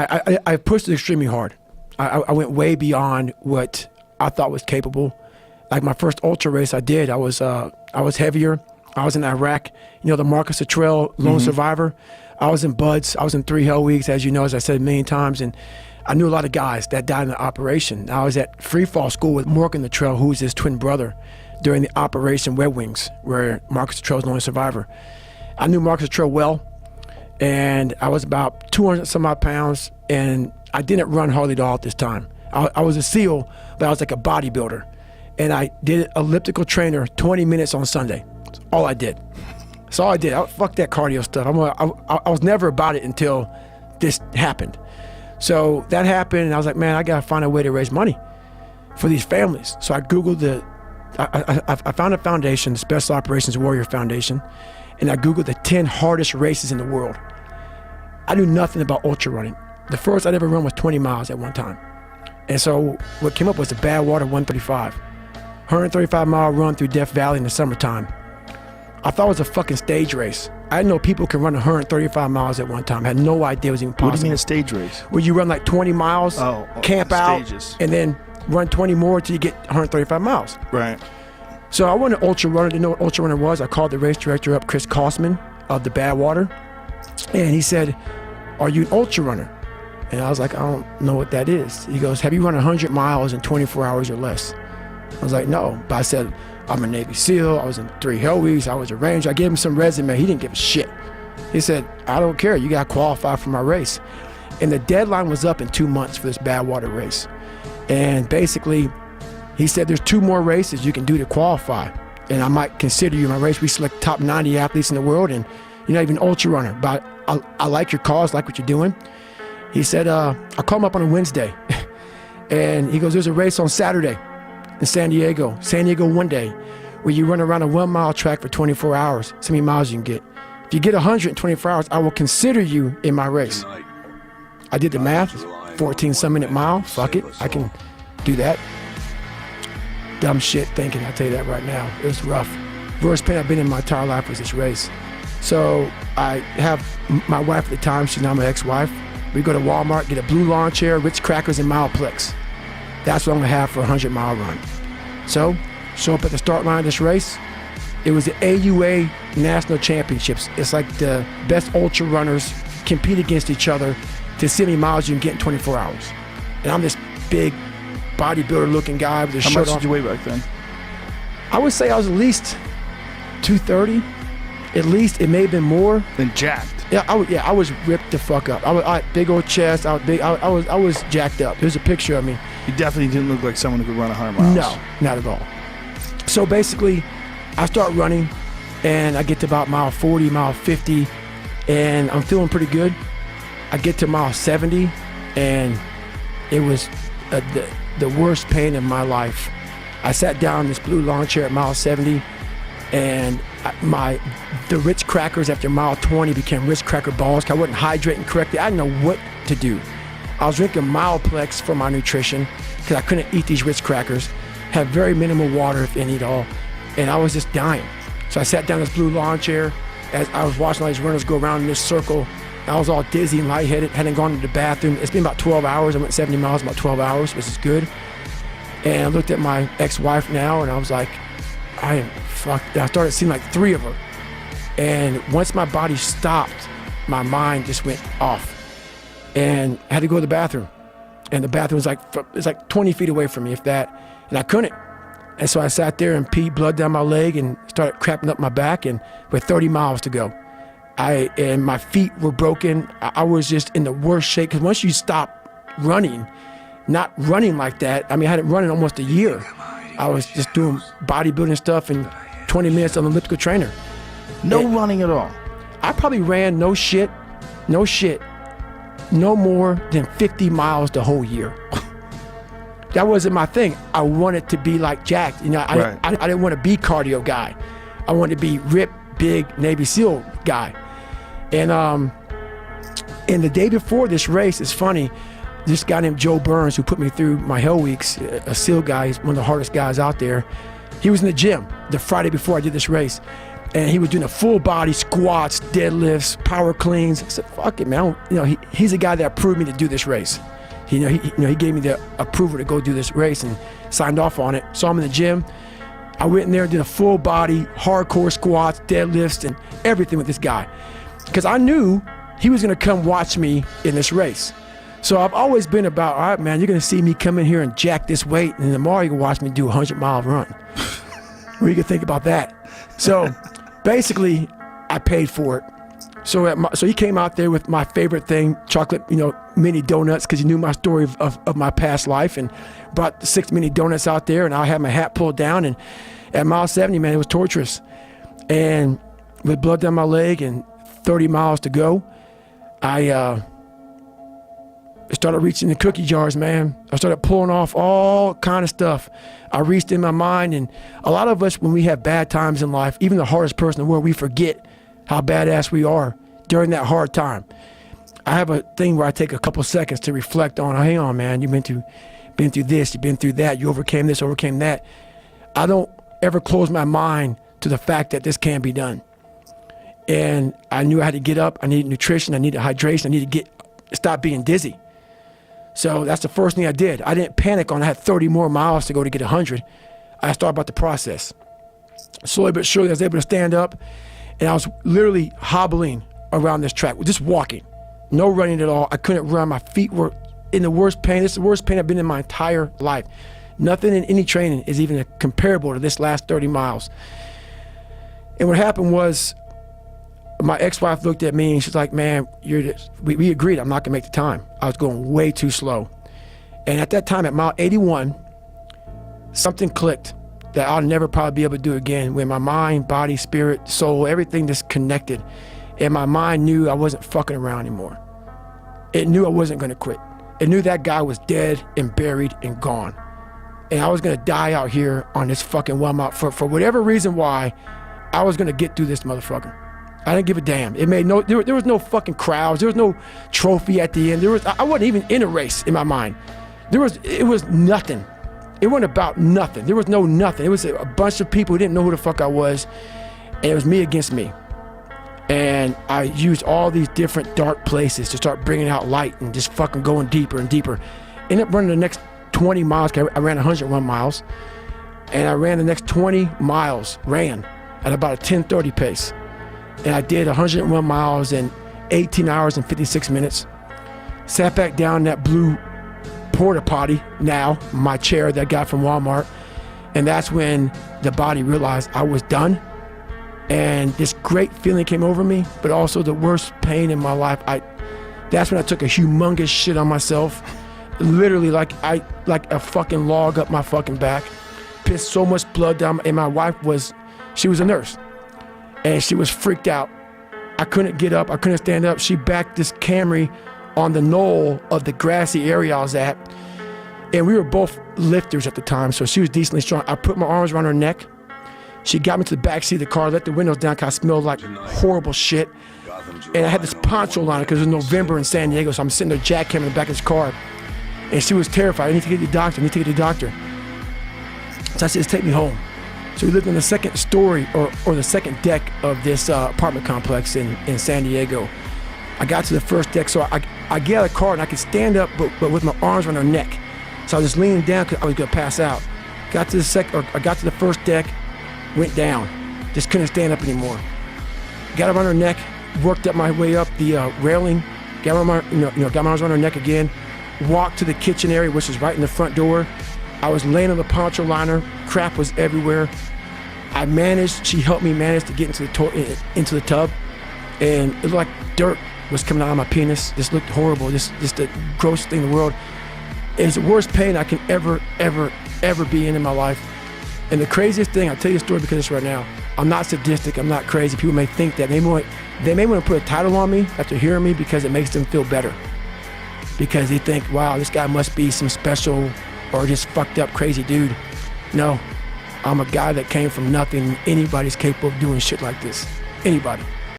I pushed it extremely hard. I went way beyond what I thought was capable. Like my first ultra race I did, I was heavier. I was in Iraq, you know, the Marcus Luttrell lone survivor. I was in Buds. I was in 3 hell weeks, as you know, as I said a million times. And I knew a lot of guys that died in the operation. I was at free fall school with Morgan Luttrell, who was his twin brother, during the Operation Red Wings, where Marcus Luttrell was the only survivor. I knew Marcus Luttrell well, and I was about 200 some odd pounds, and I didn't run hardly at all at this time. I was a SEAL, but I was like a bodybuilder. And I did elliptical trainer 20 minutes on Sunday. That's all I did. That's all I did. Fuck that cardio stuff. I was never about it until this happened. So that happened, and I was like, man, I gotta find a way to raise money for these families. So I Googled I found a foundation, the Special Operations Warrior Foundation, and I Googled the 10 hardest races in the world. I knew nothing about ultra running. The first I'd ever run was 20 miles at one time. And so what came up was the Badwater 135. 135-mile run through Death Valley in the summertime. I thought it was a fucking stage race. I didn't know people can run 135 miles at one time. I had no idea it was even possible. What do you mean a stage race? Where you run like 20 miles, camp out, and then run 20 more until you get 135 miles. Right. So I went to ultra runner. Didn't know what ultra runner was. I called the race director up, Chris Kosman of the Badwater, and he said, "Are you an ultra runner?" And I was like, "I don't know what that is." He goes, "Have you run 100 miles in 24 hours or less?" I was like, "No," but I said, "I'm a Navy SEAL. I was in 3 hell weeks. I was a Ranger." I gave him some resume. He didn't give a shit. He said, "I don't care. You got to qualify for my race." And the deadline was up in 2 months for this Badwater race. And basically, he said, "There's 2 more races you can do to qualify, and I might consider you in my race. We select top 90 athletes in the world, and you're not even an ultra runner, but I like your cause, like what you're doing." He said, "I'll call him up on a Wednesday." And he goes, "There's a race on Saturday in San Diego one day, where you run around a 1-mile track for 24 hours. So many miles you can get. If you get 100 in 24 hours, I will consider you in my race." I did the math, 14-some-minute mile. Fuck it, I can do that. Dumb shit thinking, I'll tell you that right now. It was rough. Worst pain I've been in my entire life was this race. So I have my wife at the time, she's now my ex-wife. We go to Walmart, get a blue lawn chair, Ritz crackers, and Mileplex. That's what I'm gonna have for a 100-mile run. So, show up at the start line of this race. It was the AUA National Championships. It's like the best ultra runners compete against each other to see how many miles you can get in 24 hours. And I'm this big bodybuilder looking guy with a shirt off. How much did you weigh back then? I would say I was at least 230. At least. It may have been more. Then jacked. Yeah, I was ripped the fuck up. I big old chest. I was big. I was jacked up. There's a picture of me. You definitely didn't look like someone who could run 100 miles. No, not at all. So basically, I start running, and I get to about mile 40, mile 50, and I'm feeling pretty good. I get to mile 70, and it was the worst pain in my life. I sat down in this blue lawn chair at mile 70, and the Ritz crackers after mile 20 became Ritz cracker balls because I wasn't hydrating correctly. I didn't know what to do. I was drinking Mileplex for my nutrition because I couldn't eat these Ritz crackers. Had very minimal water, if any at all, and I was just dying. So I sat down in this blue lawn chair as I was watching all these runners go around in this circle. I was all dizzy and lightheaded, hadn't gone to the bathroom. It's been about 12 hours. I went 70 miles in about 12 hours, which is good. And I looked at my ex-wife now, and I was like, I am fucked. I started seeing like 3 of her. And once my body stopped, my mind just went off. And I had to go to the bathroom. And the bathroom was like 20 feet away from me, if that. And I couldn't. And so I sat there and peed blood down my leg and started crapping up my back, and with 30 miles to go. And my feet were broken. I was just in the worst shape, because once you stop running, not running like that, I mean, I hadn't run in almost a year. I was just doing bodybuilding stuff and 20 minutes on the elliptical trainer. No running at all. I probably ran no more than 50 miles the whole year. That wasn't my thing. I wanted to be like jacked. You know, I didn't want to be cardio guy. I wanted to be ripped, big Navy SEAL guy. And the day before this race, it's funny, this guy named Joe Burns, who put me through my hell weeks, a SEAL guy, he's one of the hardest guys out there. He was in the gym the Friday before I did this race. And he was doing a full body squats, deadlifts, power cleans. I said, fuck it, man. He's a guy that approved me to do this race. He gave me the approval to go do this race and signed off on it. So I'm in the gym. I went in there and did a full body, hardcore squats, deadlifts, and everything with this guy. Because I knew he was gonna come watch me in this race. So I've always been about, all right, man, you're gonna see me come in here and jack this weight, and tomorrow you can watch me do a 100-mile run. What do you can think about that? So basically, I paid for it. So he came out there with my favorite thing, chocolate, mini donuts, because he knew my story of my past life, and brought 6 mini donuts out there, and I had my hat pulled down, and at mile 70, man, it was torturous. And with blood down my leg and 30 miles to go, I started reaching the cookie jars, man. I started pulling off all kind of stuff. I reached in my mind, and a lot of us, when we have bad times in life, even the hardest person in the world, we forget how badass we are during that hard time. I have a thing where I take a couple seconds to reflect on, hang on, man, you've been through this, you've been through that, you overcame this, overcame that. I don't ever close my mind to the fact that this can be done. And I knew I had to get up, I needed nutrition, I needed hydration, I needed to stop being dizzy. So that's the first thing I did. I didn't panic on I had 30 more miles to go to get 100. I started about the process. Slowly but surely I was able to stand up, and I was literally hobbling around this track, just walking. No running at all. I couldn't run. My feet were in the worst pain. This is the worst pain I've been in my entire life. Nothing in any training is even comparable to this last 30 miles. And what happened was, my ex-wife looked at me and she's like, man, we agreed I'm not gonna make the time. I was going way too slow. And at that time, at mile 81, something clicked that I'll never probably be able to do again, when my mind, body, spirit, soul, everything just connected. And my mind knew I wasn't fucking around anymore. It knew I wasn't gonna quit. It knew that guy was dead and buried and gone. And I was gonna die out here on this fucking Walmart for whatever reason why I was gonna get through this motherfucker. I didn't give a damn. It made there was no fucking crowds. There was no trophy at the end. I wasn't even in a race in my mind. It was nothing. It wasn't about nothing. There was no nothing. It was a bunch of people who didn't know who the fuck I was, and it was me against me. And I used all these different dark places to start bringing out light and just fucking going deeper and deeper. Ended up running the next 20 miles. I ran 101 miles, and I ran the next 20 miles, at about a 10:30 pace. And I did 101 miles in 18 hours and 56 minutes. Sat back down in that blue porta potty, now my chair that I got from Walmart, and that's when the body realized I was done. And this great feeling came over me, but also the worst pain in my life. That's when I took a humongous shit on myself, literally like a fucking log up my fucking back. Pissed so much blood down, and my wife she was a nurse, and she was freaked out. I couldn't get up, I couldn't stand up. She backed this Camry on the knoll of the grassy area I was at, and we were both lifters at the time, so she was decently strong. I put my arms around her neck. She got me to the back seat of the car, let the windows down because I smelled like horrible shit. And I had this poncho on it because it was November in San Diego, so I'm sitting there jackhammering in the back of this car. And she was terrified. I need to get to the doctor, So I said, just take me home. So we lived on the second story or the second deck of this apartment complex in San Diego. I got to the first deck, so I get out of the car and I could stand up, but with my arms around her neck. So I was just leaning down because I was gonna pass out. I got to the first deck, went down, just couldn't stand up anymore. Got around her neck, worked up my way up the railing, got my arms around her neck again, walked to the kitchen area, which was right in the front door. I was laying on the poncho liner, crap was everywhere. She helped me manage to get into the tub, and it looked like dirt was coming out of my penis. This looked horrible, just the grossest thing in the world. It's the worst pain I can ever be in my life. And the craziest thing, I'll tell you a story because it's right now. I'm not sadistic, I'm not crazy. People may think that. They may want to put a title on me after hearing me because it makes them feel better. Because they think, wow, this guy must be some special or just fucked up crazy dude. No, I'm a guy that came from nothing. Anybody's capable of doing shit like this. Anybody.